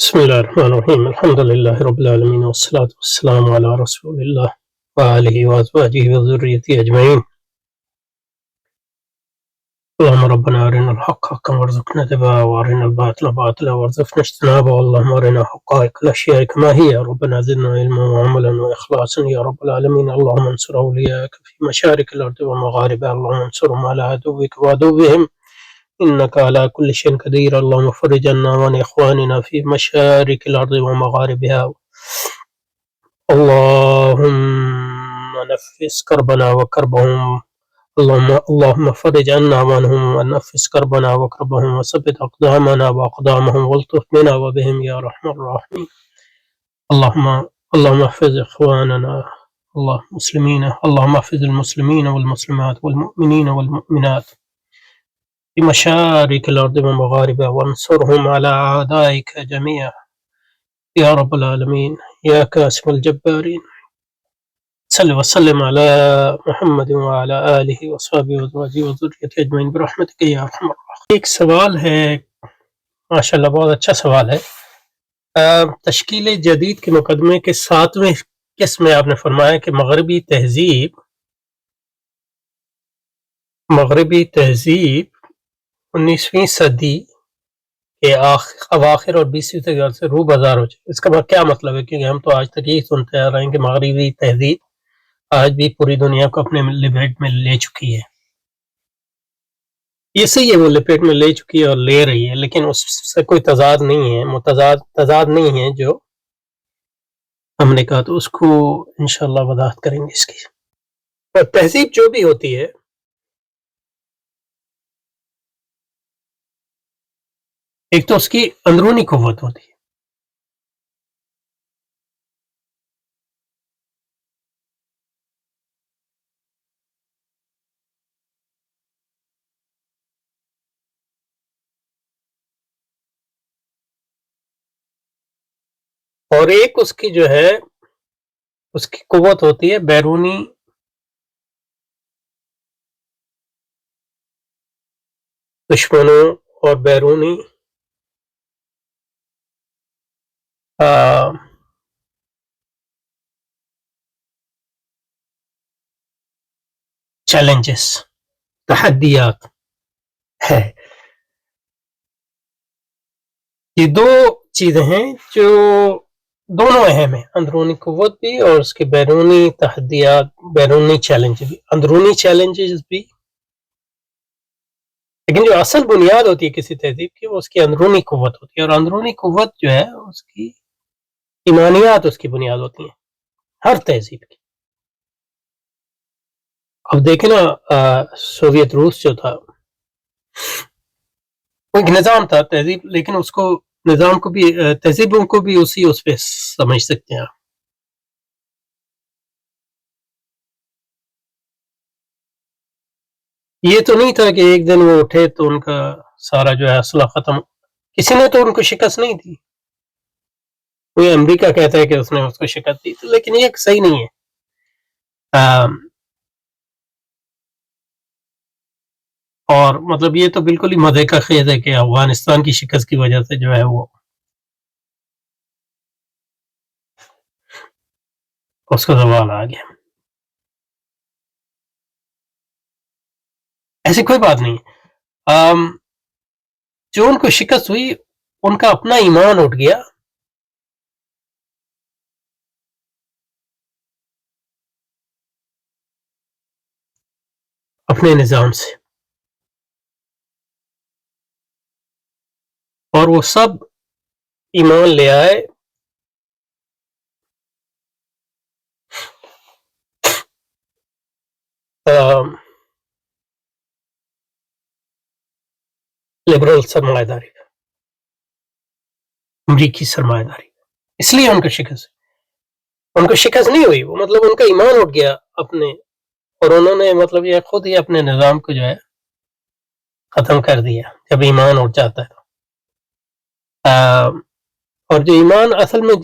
بسم الله الرحمن الرحيم الحمد لله رب العالمين والصلاة والسلام على رسول الله وآله وأزواجه وذريته أجمعين. اللهم ربنا أرنا الحق حقا وارزقنا اتباعه وأرنا الباطل باطلا وارزقنا اجتنابه. اللهم أرنا حقائق الأشياء كما هي. ربنا زدنا علما وعملا وإخلاصا يا رب العالمين. اللهم انصر أولياءك في مشارق الأرض ومغاربها. اللهم انصرهم على عدوك وعدوهم إنك على كل شيء قدير. اللهم فرج عنا وعن إخواننا في مشارق الأرض ومغاربها. اللهم نفس كربنا وكربهم. اللهم فرج عنا وعنهم ونفس كربنا وكربهم وثبت أقدامنا وأقدامهم والطف بنا وبهم يا أرحم الراحمين. اللهم احفظ إخواننا اللهم احفظ المسلمين والمسلمات والمؤمنين والمؤمنات في مشارق الأرض ومغاربها وانصرهم على أعدائك جميعا يا رب العالمين يا كاسم الجبارين. صل وسلم على محمد وعلى آلہ وصحبہ وازواجہ وذریتہ اجمعین برحمتک یا ارحم الراحمین. ایک سوال ہے ماشاءاللہ بہت اچھا سوال ہے. تشکیل جدید کے مقدمے کے 7ویں قسم میں آپ نے فرمایا کہ مغربی تہذیب 19ویں صدی کے اواخر اور 20ویں صدی سے روح بازار ہو جائے. اس کا کیا مطلب ہے؟ کیونکہ ہم تو آج تک یہی سنتے آ رہے ہیں کہ مغربی تہذیب آج بھی پوری دنیا کو اپنے لپیٹ میں لے چکی ہے. یہ صحیح ہے، وہ لپیٹ میں لے چکی ہے اور لے رہی ہے، لیکن اس سے کوئی تضاد نہیں ہے، تضاد نہیں ہے جو ہم نے کہا. تو اس کو انشاءاللہ وضاحت کریں گے اس کی. تہذیب جو بھی ہوتی ہے ایک تو اس کی اندرونی قوت ہوتی ہے. اور ایک اس کی جو ہے اس کی قوت ہوتی ہے بیرونی دشمنوں اور بیرونی چیلنجز، تحدیات ہے. یہ دو چیزیں ہیں جو دونوں اہم ہیں، اندرونی قوت بھی اور اس کے بیرونی تحدیات، بیرونی چیلنج بھی. اندرونی چیلنجز بھی، لیکن جو اصل بنیاد ہوتی ہے کسی تہذیب کی وہ اس کی اندرونی قوت ہوتی ہے. اور اندرونی قوت جو ہے اس کی ایمانیات اس کی بنیاد ہوتی ہیں ہر تہذیب کی. اب دیکھیں نا، سوویت روس جو تھا وہ ایک نظام تھا تہذیب، لیکن اس کو نظام کو بھی تہذیبوں کو بھی اس پہ سمجھ سکتے ہیں. یہ تو نہیں تھا کہ ایک دن وہ اٹھے تو ان کا سارا جو ہے اسلحہ ختم. کسی نے تو ان کو شکست نہیں دی. کوئی امریکہ کہتا ہے کہ اس نے اس کو شکست دی، لیکن یہ صحیح نہیں ہے. اور مطلب یہ تو بالکل ہی مزے کا خیز ہے کہ افغانستان کی شکست کی وجہ سے جو ہے وہ اس کا زوال آ گیا. ایسی کوئی بات نہیں. جو ان کو شکست ہوئی ان کا اپنا ایمان اٹھ گیا. اپنے نظام سے، اور وہ سب ایمان لے آئے لبرل سرمایہ داری، امریکی سرمایہ داری. اس لیے ان کو شکست نہیں ہوئی. وہ مطلب ان کا ایمان اٹھ گیا اپنے، اور انہوں نے مطلب یہ خود ہی اپنے نظام کو جو ہے ختم کر دیا. جب ایمان اٹھ جاتا ہے اور جو ایمان اصل میں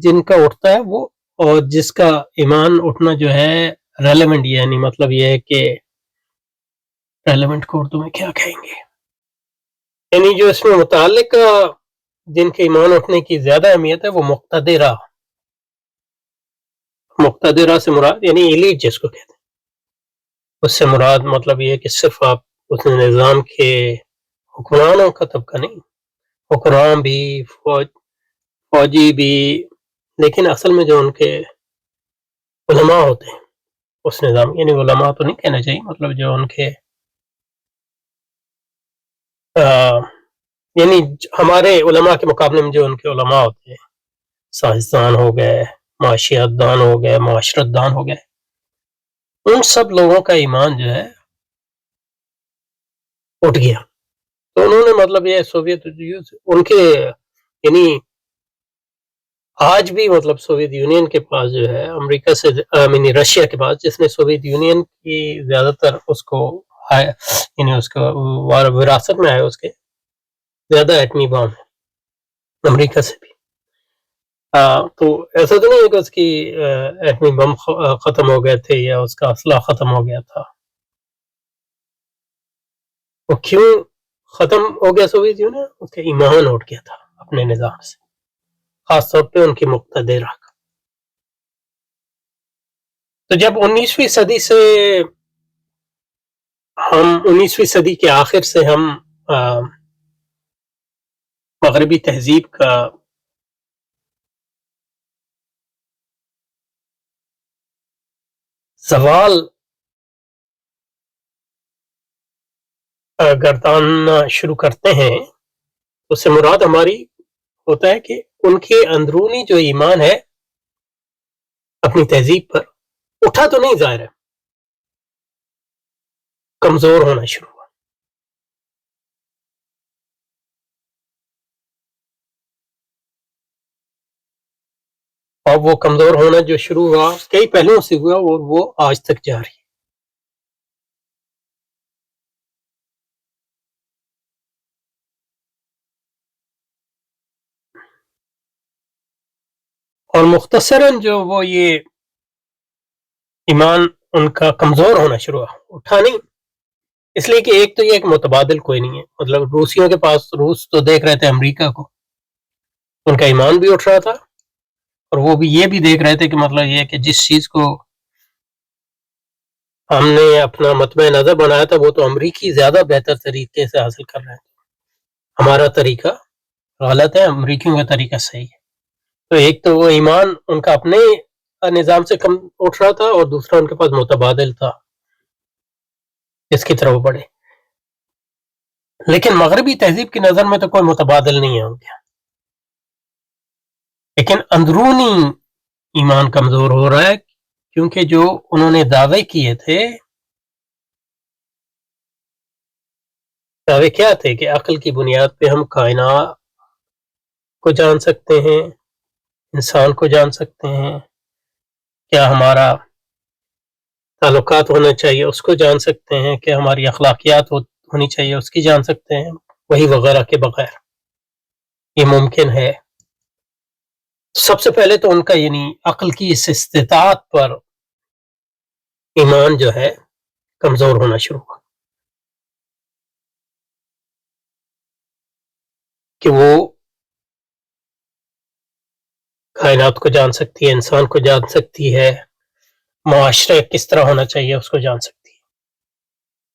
جن کا اٹھتا ہے وہ، اور جس کا ایمان اٹھنا جو ہے ریلیونٹ، یعنی مطلب یہ ہے کہ ریلیونٹ کو اردو میں کیا کہیں گے، یعنی جو اس میں متعلق جن کے ایمان اٹھنے کی زیادہ اہمیت ہے وہ مقتدرہ سے مراد یعنی ایلیٹ جس کو کہتے ہیں، اس سے مراد مطلب یہ ہے کہ صرف آپ اس نظام کے حکمرانوں کا طبقہ نہیں، حکمران بھی، فوجی بھی، لیکن اصل میں جو ان کے علماء ہوتے ہیں اس نظام، یعنی علماء تو نہیں کہنا چاہیے، مطلب جو ان کے یعنی ہمارے علماء کے مقابلے میں جو ان کے علماء ہوتے ہیں، سائنسدان ہو گئے، معاشیات دان ہو گئے، معاشرت دان ہو گئے، ان سب لوگوں کا ایمان جو ہے اٹھ گیا. تو انہوں نے مطلب یہ سوویت ان کے یعنی آج بھی مطلب سوویت یونین کے پاس جو ہے امریکہ سے یعنی رشیا کے پاس، جس نے سوویت یونین کی زیادہ تر اس کو یعنی اس کو وراثت میں آیا، اس کے زیادہ ایٹمی بام ہے امریکہ سے بھی. تو ایسا تو نہیں ہے کہ اس کی ایٹمی بم ختم ہو گئے تھے یا اس کا اسلحہ ختم ہو گیا تھا. وہ کیوں ختم ہو گیا سوویت یونین؟ اس کا ایمان اٹھ گیا تھا اپنے نظام سے، خاص طور پہ ان کی مقتدرہ کا. تو جب 19ویں صدی سے ہم 19ویں صدی کے آخر سے ہم مغربی تہذیب کا زوال گرداننا شروع کرتے ہیں، اس سے مراد ہماری ہوتا ہے کہ ان کے اندرونی جو ایمان ہے اپنی تہذیب پر اٹھا تو نہیں، ظاہر ہے کمزور ہونا شروع ہوا. اور وہ کمزور ہونا جو شروع ہوا کئی پہلوؤں سے ہوا اور وہ آج تک جاری ہے. اور مختصراً جو وہ یہ ایمان ان کا کمزور ہونا شروع ہوا، اٹھا نہیں، اس لیے کہ ایک تو یہ ایک متبادل کوئی نہیں ہے. مطلب روسیوں کے پاس، روس تو دیکھ رہے تھے امریکہ کو، ان کا ایمان بھی اٹھ رہا تھا، اور وہ بھی یہ بھی دیکھ رہے تھے کہ مطلب یہ کہ جس چیز کو ہم نے اپنا مطمع نظر بنایا تھا وہ تو امریکی زیادہ بہتر طریقے سے حاصل کر رہے ہیں، ہمارا طریقہ غلط ہے، امریکیوں کا طریقہ صحیح ہے. تو ایک تو وہ ایمان ان کا اپنے نظام سے کم اٹھ رہا تھا، اور دوسرا ان کے پاس متبادل تھا جس کی طرف بڑھے. لیکن مغربی تہذیب کی نظر میں تو کوئی متبادل نہیں ہے ان کے، لیکن اندرونی ایمان کمزور ہو رہا ہے، کیونکہ جو انہوں نے دعوے کیے تھے، دعوے کیا تھے کہ عقل کی بنیاد پہ ہم کائنات کو جان سکتے ہیں، انسان کو جان سکتے ہیں، کیا ہمارا تعلقات ہونا چاہیے اس کو جان سکتے ہیں، کہ ہماری اخلاقیات ہونی چاہیے اس کی جان سکتے ہیں، وہی وغیرہ کے بغیر یہ ممکن ہے. سب سے پہلے تو ان کا یعنی عقل کی اس استطاعت پر ایمان جو ہے کمزور ہونا شروع ہوا، کہ وہ کائنات کو جان سکتی ہے، انسان کو جان سکتی ہے، معاشرے کس طرح ہونا چاہیے اس کو جان سکتی ہے.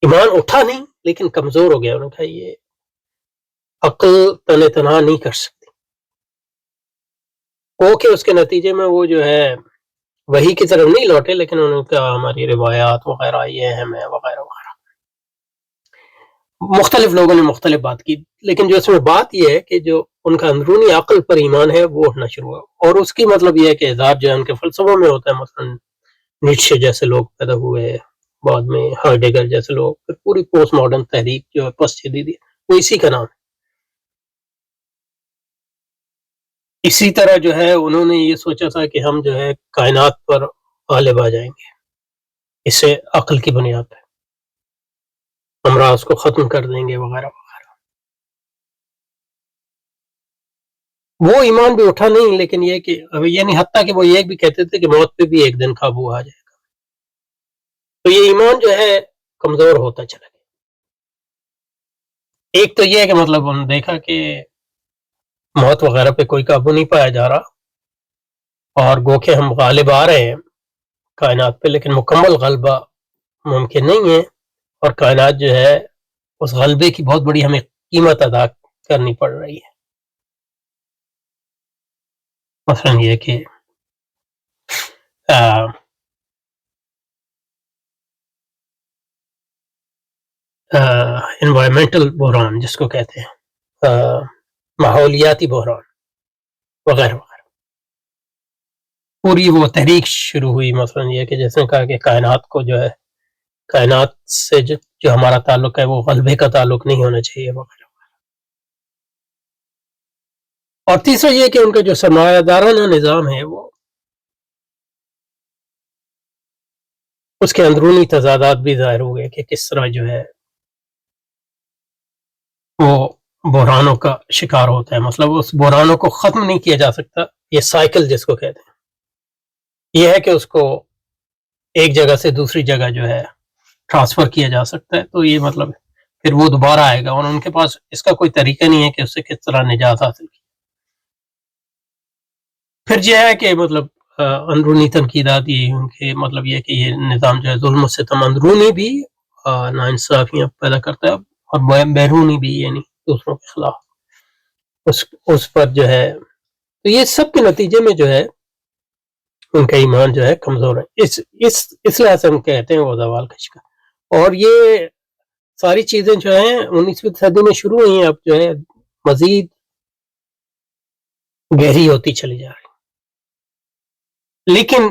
ایمان اٹھا نہیں لیکن کمزور ہو گیا. انہوں نے کہا یہ عقل تن تنہا نہیں کر سکتی، وہ کہ اس کے نتیجے میں وہ جو ہے وہی کی طرف نہیں لوٹے، لیکن انہوں نے کہا ہماری روایات وغیرہ یہ اہم ہے وغیرہ وغیرہ. مختلف لوگوں نے مختلف بات کی، لیکن جو اس میں بات یہ ہے کہ جو ان کا اندرونی عقل پر ایمان ہے وہ اٹھنا شروع ہوا. اور اس کی مطلب یہ ہے کہ اظہار جو ہے ان کے فلسفوں میں ہوتا ہے. مثلا نیٹشے جیسے لوگ پیدا ہوئے، بعد میں ہائیڈگر جیسے لوگ، پھر پوری پوسٹ ماڈرن تحریک جو ہے پس جدیدی، وہ اسی کا نام ہے. اسی طرح جو ہے انہوں نے یہ سوچا تھا کہ ہم جو ہے کائنات پر غالب آ جائیں گے، اسے عقل کی بنیاد پہ امراض کو ختم کر دیں گے وغیرہ وغیرہ. وہ ایمان بھی اٹھا نہیں، لیکن یہ کہ یعنی حتیٰ کہ وہ یہ بھی کہتے تھے کہ موت پہ بھی ایک دن قابو آ جائے گا. تو یہ ایمان جو ہے کمزور ہوتا چلا گیا. ایک تو یہ ہے کہ مطلب انہوں نے دیکھا کہ موت وغیرہ پہ کوئی قابو نہیں پایا جا رہا، اور گو کہ ہم غالب آ رہے ہیں کائنات پہ، لیکن مکمل غلبہ ممکن نہیں ہے، اور کائنات جو ہے اس غلبے کی بہت بڑی ہمیں قیمت ادا کرنی پڑ رہی ہے۔ مثلا یہ کہ انوائرمنٹل بحران جس کو کہتے ہیں، ماحولیاتی بحران وغیرہ وغیرہ، پوری وہ تحریک شروع ہوئی۔ مثلا یہ کہ جیسے کہا کہ کائنات کو جو ہے، کائنات سے جو ہمارا تعلق ہے وہ غلبے کا تعلق نہیں ہونا چاہیے وغیرہ۔ اور تیسرا یہ کہ ان کا جو سرمایہ دارانہ نظام ہے وہ اس کے اندرونی تضادات بھی ظاہر ہو گئے کہ کس طرح جو ہے وہ بحرانوں کا شکار ہوتا ہے۔ مطلب اس بحرانوں کو ختم نہیں کیا جا سکتا، یہ سائیکل جس کو کہتے ہیں، یہ ہے کہ اس کو ایک جگہ سے دوسری جگہ جو ہے ٹرانسفر کیا جا سکتا ہے، تو یہ مطلب پھر وہ دوبارہ آئے گا، اور ان کے پاس اس کا کوئی طریقہ نہیں ہے کہ اس سے کس طرح نجات حاصل کی۔ پھر یہ ہے کہ مطلب اندرونی تنقیدات یہ ان کے مطلب یہ کہ یہ نظام جو ہے ظلم و ستم اندرونی بھی ناانصافیاں پیدا کرتا ہے، اور بیرونی بھی، یعنی دوسروں کے خلاف اس پر جو ہے، تو یہ سب کے نتیجے میں جو ہے ان کا ایمان جو ہے کمزور ہے۔ اس لحاظ سے ہم کہتے ہیں وہ زوال کا شکار۔ اور یہ ساری چیزیں جو ہیں 19ویں صدی میں شروع ہوئی ہیں، اب جو ہے مزید گہری ہوتی چلی جا رہی، لیکن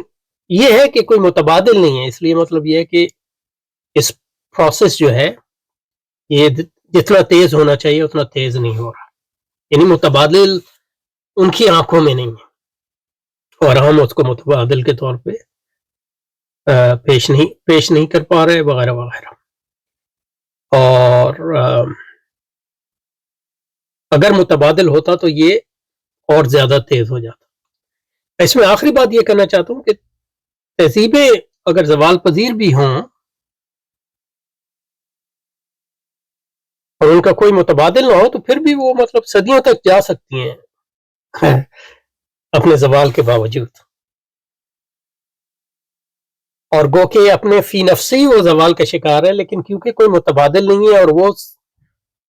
یہ ہے کہ کوئی متبادل نہیں ہے، اس لیے مطلب یہ ہے کہ اس پروسیس جو ہے یہ جتنا تیز ہونا چاہیے اتنا تیز نہیں ہو رہا، یعنی متبادل ان کی آنکھوں میں نہیں ہے، اور ہم اس کو متبادل کے طور پہ پیش نہیں کر پا رہے وغیرہ وغیرہ۔ اور اگر متبادل ہوتا تو یہ اور زیادہ تیز ہو جاتا۔ اس میں آخری بات یہ کرنا چاہتا ہوں کہ تہذیبیں اگر زوال پذیر بھی ہوں اور ان کا کوئی متبادل نہ ہو، تو پھر بھی وہ مطلب صدیوں تک جا سکتی ہیں اپنے زوال کے باوجود، اور گو کہ اپنے فی نفسی وہ زوال کا شکار ہے، لیکن کیونکہ کوئی متبادل نہیں ہے، اور وہ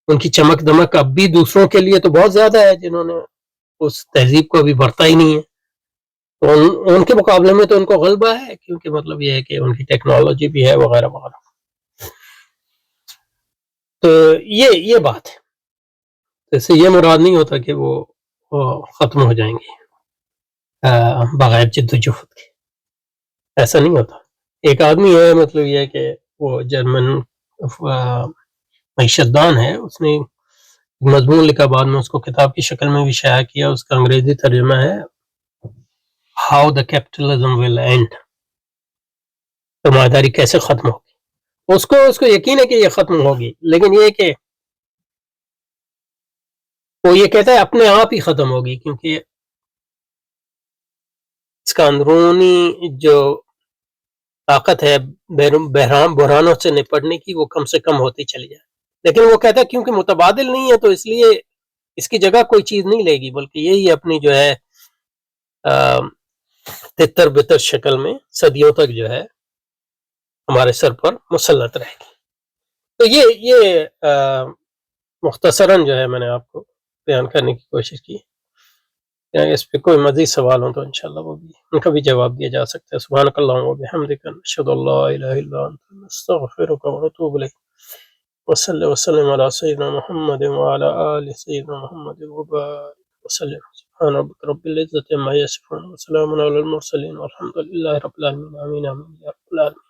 ان کی چمک دمک اب بھی دوسروں کے لیے تو بہت زیادہ ہے جنہوں نے اس تہذیب کو ابھی برتا ہی نہیں ہے، تو ان کے مقابلے میں تو ان کو غلبہ ہے، کیونکہ مطلب یہ ہے کہ ان کی ٹیکنالوجی بھی ہے وغیرہ وغیرہ۔ تو یہ بات ہے، اس سے یہ مراد نہیں ہوتا کہ وہ ختم ہو جائیں گے بغیر جد و جہد کے، ایسا نہیں ہوتا۔ ایک آدمی ہے، مطلب یہ ہے کہ وہ جرمن معیشت دان ہے، اس نے مضمون لکھا، بعد میں اس کو کتاب کی شکل میں بھی شائع کیا، اس کا انگریزی ترجمہ ہے how the capitalism will end, سرمایہ داری کیسے ختم ہوگی۔ اس کو یقین ہے کہ یہ ختم ہوگی، لیکن یہ کہ وہ یہ کہتا ہے اپنے آپ ہی ختم ہوگی، کیونکہ اس کا اندرونی جو طاقت ہے بحرانوں سے نپٹنے کی وہ کم سے کم ہوتی چلی جائے، لیکن وہ کہتا ہے کیونکہ متبادل نہیں ہے تو اس لیے اس کی جگہ کوئی چیز نہیں لے گی، بلکہ یہی اپنی جو ہے تتر بتر شکل میں صدیوں تک جو ہے ہمارے سر پر مسلط رہے گی۔ تو یہ مختصراً جو ہے میں نے آپ کو بیان کرنے کی کوشش کی، اس پہ کوئی مزید سوال ہوں تو انشاءاللہ وہ بھی ان کا بھی جواب دیا جا سکتا ہے۔ سبحانک اللہم و بحمدک، اشہد ان لا الہ الا انت، نستغفرک و نتوب الیک، وصلی وسلم علی سیدنا محمد وعلی آل سیدنا محمد وبارک وسلم۔ سبحان ربک رب العزة عما یصفون وسلام علی المرسلین والحمد للہ رب العالمین، آمین آمین یا رب العالمین۔